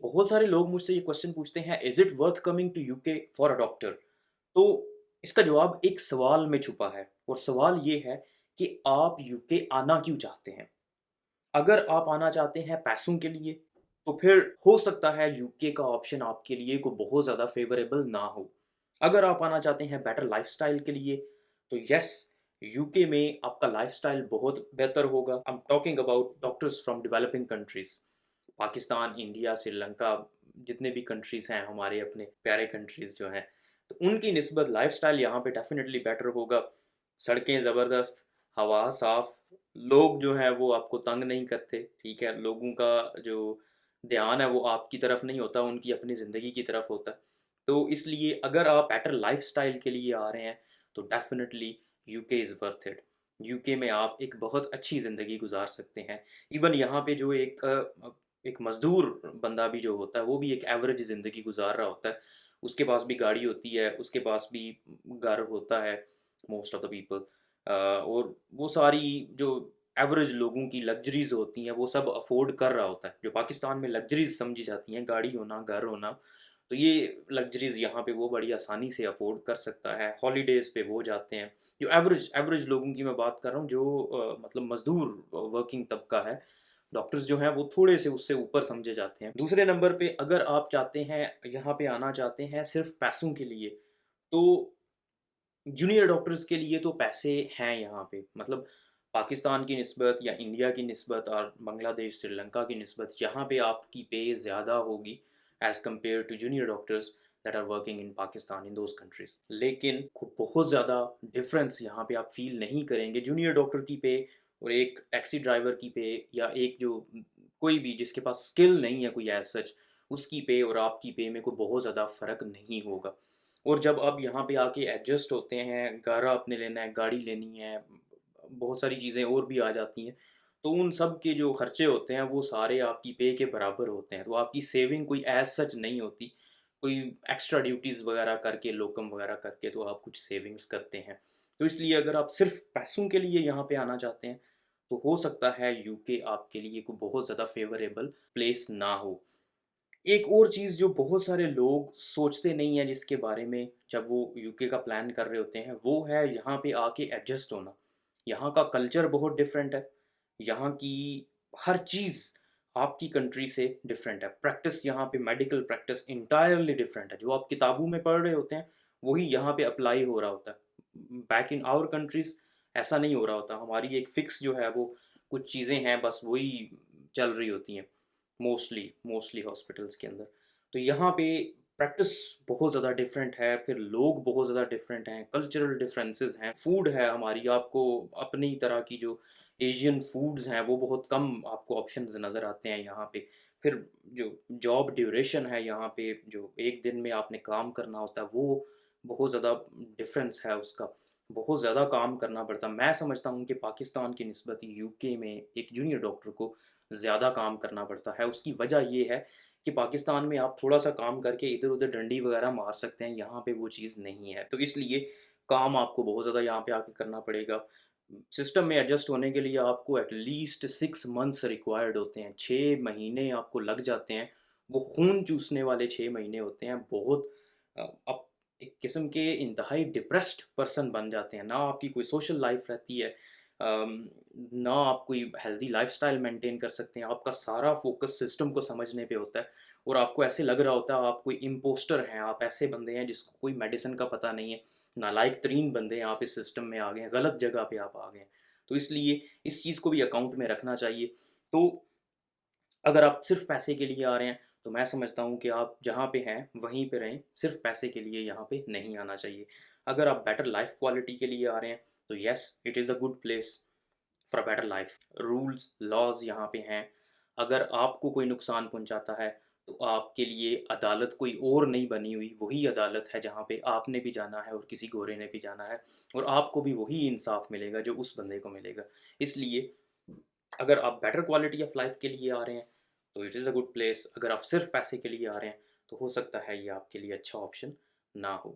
बहुत सारे लोग मुझसे ये क्वेश्चन पूछते हैं, is it worth coming to UK for a doctor? तो इसका जवाब एक सवाल में छुपा है, और सवाल ये है कि आप यूके आना क्यों चाहते हैं। अगर आप आना चाहते हैं पैसों के लिए, तो फिर हो सकता है यूके का ऑप्शन आपके लिए को बहुत ज़्यादा फेवरेबल ना हो। अगर आप आना चाहते हैं बेटर लाइफस्टाइल के लिए, तो यस, यूके में आपका लाइफस्टाइल बहुत बेहतर होगा। I am talking about doctors from developing countries, Pakistan, India, Sri Lanka, जितने भी कंट्रीज़ हैं हमारे अपने प्यारे कंट्रीज़ जो हैं, तो उनकी निस्बत लाइफ़स्टाइल यहाँ पे डेफ़िनेटली बेटर होगा। सड़कें ज़बरदस्त, हवा साफ़, लोग जो हैं वो आपको तंग नहीं करते, ठीक है? लोगों का जो ध्यान है वो आपकी तरफ नहीं होता, उनकी अपनी ज़िंदगी की तरफ होता है। तो इसलिए अगर आप बेटर लाइफ़स्टाइल के लिए आ रहे हैं, तो definitely UK is worth it. UK में आप एक बहुत अच्छी ज़िंदगी गुज़ार सकते हैं। इवन यहाँ पे जो एक मज़दूर बंदा भी जो होता है, वो भी एक एवरेज ज़िंदगी गुज़ार रहा होता है। उसके पास भी गाड़ी होती है, उसके पास भी घर होता है, मोस्ट ऑफ द पीपल। और वो सारी जो एवरेज लोगों की लग्ज़रीज़ होती हैं, वो सब अफ़ोर्ड कर रहा होता है। जो पाकिस्तान में लग्ज़रीज़ समझी जाती हैं, गाड़ी होना, घर होना, तो ये लग्ज़रीज़ यहाँ पे वो बड़ी आसानी से अफ़ोर्ड कर सकता है। हॉलिडेज़ पे वो जाते हैं। जो एवरेज एवरेज लोगों की मैं बात कर रहा हूँ, जो मतलब मज़दूर वर्किंग तबका है, डॉक्टर्स जो हैं वो थोड़े से उससे ऊपर समझे जाते हैं। दूसरे नंबर पे अगर आप चाहते हैं, यहाँ पे आना चाहते हैं सिर्फ़ पैसों के लिए, तो जूनियर डॉक्टर्स के लिए तो पैसे हैं यहाँ पे। मतलब पाकिस्तान की निस्बत या इंडिया की निस्बत और बांग्लादेश, श्रीलंका की निस्बत, यहाँ पे आपकी पे ज़्यादा होगी as compared to junior doctors that are working in Pakistan, in those countries. लेकिन बहुत ज़्यादा डिफ़रेंस यहाँ पे आप फ़ील नहीं करेंगे। जूनियर डॉक्टर की पे और एक टैक्सी ड्राइवर की पे, या एक जो कोई भी जिसके पास स्किल नहीं है कोई एज़ सच, उसकी पे और आपकी पे में कोई बहुत ज़्यादा फ़र्क नहीं होगा। और जब आप यहाँ पे आके एडजस्ट होते हैं, घर आपने लेना है, गाड़ी लेनी है, बहुत सारी चीज़ें और भी आ जाती हैं, तो उन सब के जो खर्चे होते हैं वो सारे आपकी पे के बराबर होते हैं। तो आपकी सेविंग कोई एज़ सच नहीं होती। कोई एक्स्ट्रा ड्यूटीज़ वगैरह करके, लोकम वगैरह करके तो आप कुछ सेविंग्स करते हैं। तो इसलिए अगर आप सिर्फ़ पैसों के लिए यहाँ पे आना चाहते हैं, तो हो सकता है यूके आपके लिए कोई बहुत ज़्यादा फ़ेवरेबल प्लेस ना हो। एक और चीज़ जो बहुत सारे लोग सोचते नहीं हैं जिसके बारे में जब वो यूके का प्लान कर रहे होते हैं, वो है यहाँ पे आके एडजस्ट होना। यहाँ का कल्चर बहुत डिफरेंट है। यहाँ की हर चीज़ आपकी कंट्री से डिफरेंट है। प्रैक्टिस यहाँ पे, मेडिकल प्रैक्टिस इंटायरली डिफरेंट है। जो आप किताबों में पढ़ रहे होते हैं, वही यहाँ पे अप्लाई हो रहा होता है। बैक इन आवर कंट्रीज़ ऐसा नहीं हो रहा होता। हमारी एक फिक्स जो है वो कुछ चीज़ें हैं, बस वही चल रही होती हैं। मोस्टली मोस्टली हॉस्पिटल्स के अंदर। तो यहाँ पे प्रैक्टिस बहुत ज़्यादा डिफरेंट है, फिर लोग बहुत ज़्यादा डिफरेंट हैं, कल्चरल डिफरेंसेस हैं, फूड है हमारी, आपको अपनी तरह की जो एशियन फूड्स हैं वो बहुत कम आपको ऑप्शंस नज़र आते हैं यहाँ पे। फिर जो जॉब ड्यूरेशन है यहाँ पे, जो एक दिन में आपने काम करना होता है, वो बहुत ज़्यादा डिफरेंस है उसका। बहुत ज़्यादा काम करना पड़ता है। मैं समझता हूँ कि पाकिस्तान की निस्बत यूके में एक जूनियर डॉक्टर को ज़्यादा काम करना पड़ता है। उसकी वजह ये है कि पाकिस्तान में आप थोड़ा-सा काम करके इधर-उधर डंडी वगैरह मार सकते हैं, यहाँ पे वो चीज़ नहीं है। तो इसलिए काम आपको बहुत ज़्यादा यहाँ पे आके करना पड़ेगा। सिस्टम में एडजस्ट होने के लिए आपको एट लीस्ट 6 मंथ्स रिक्वायर्ड होते हैं, 6 महीने आपको लग जाते हैं। वो खून चूसने वाले 6 महीने होते हैं। बहुत आप एक किस्म के इंतहाई डिप्रेस्ड पर्सन बन जाते हैं। ना आपकी कोई सोशल लाइफ़ रहती है, ना आप कोई हेल्दी लाइफ़स्टाइल मेंटेन कर सकते हैं। आपका सारा फ़ोकस सिस्टम को समझने पे होता है, और आपको ऐसे लग रहा होता है आप कोई इम्पोस्टर हैं, आप ऐसे बंदे हैं जिसको कोई मेडिसिन का पता नहीं है। नालायक तरीन बंदे हैं, आप इस सिस्टम में आ गए हैं, गलत जगह पे आप आ गए हैं। तो इसलिए इस चीज़ को भी अकाउंट में रखना चाहिए। तो अगर आप सिर्फ़ पैसे के लिए आ रहे हैं, तो मैं समझता हूँ कि आप जहाँ पे हैं, वहीं पे रहें, सिर्फ़ पैसे के लिए यहाँ पे नहीं आना चाहिए। अगर आप बेटर लाइफ़ क्वालिटी के लिए आ रहे हैं, तो yes, it is a good place for a better life. Rules, laws यहाँ पे हैं। अगर आपको कोई नुकसान पहुँचाता है, तो आपके लिए अदालत कोई और नहीं बनी हुई, वही अदालत है जहाँ पे आपने भी जाना है और किसी गोरे ने भी जाना है, और आपको भी वही इंसाफ़ मिलेगा जो उस बंदे को मिलेगा। इसलिए अगर आप बेटर क्वालिटी ऑफ लाइफ के लिए आ रहे हैं, तो it is a good place. अगर आप सिर्फ पैसे के लिए आ रहे हैं, तो हो सकता है ये आपके लिए अच्छा ऑप्शन ना हो।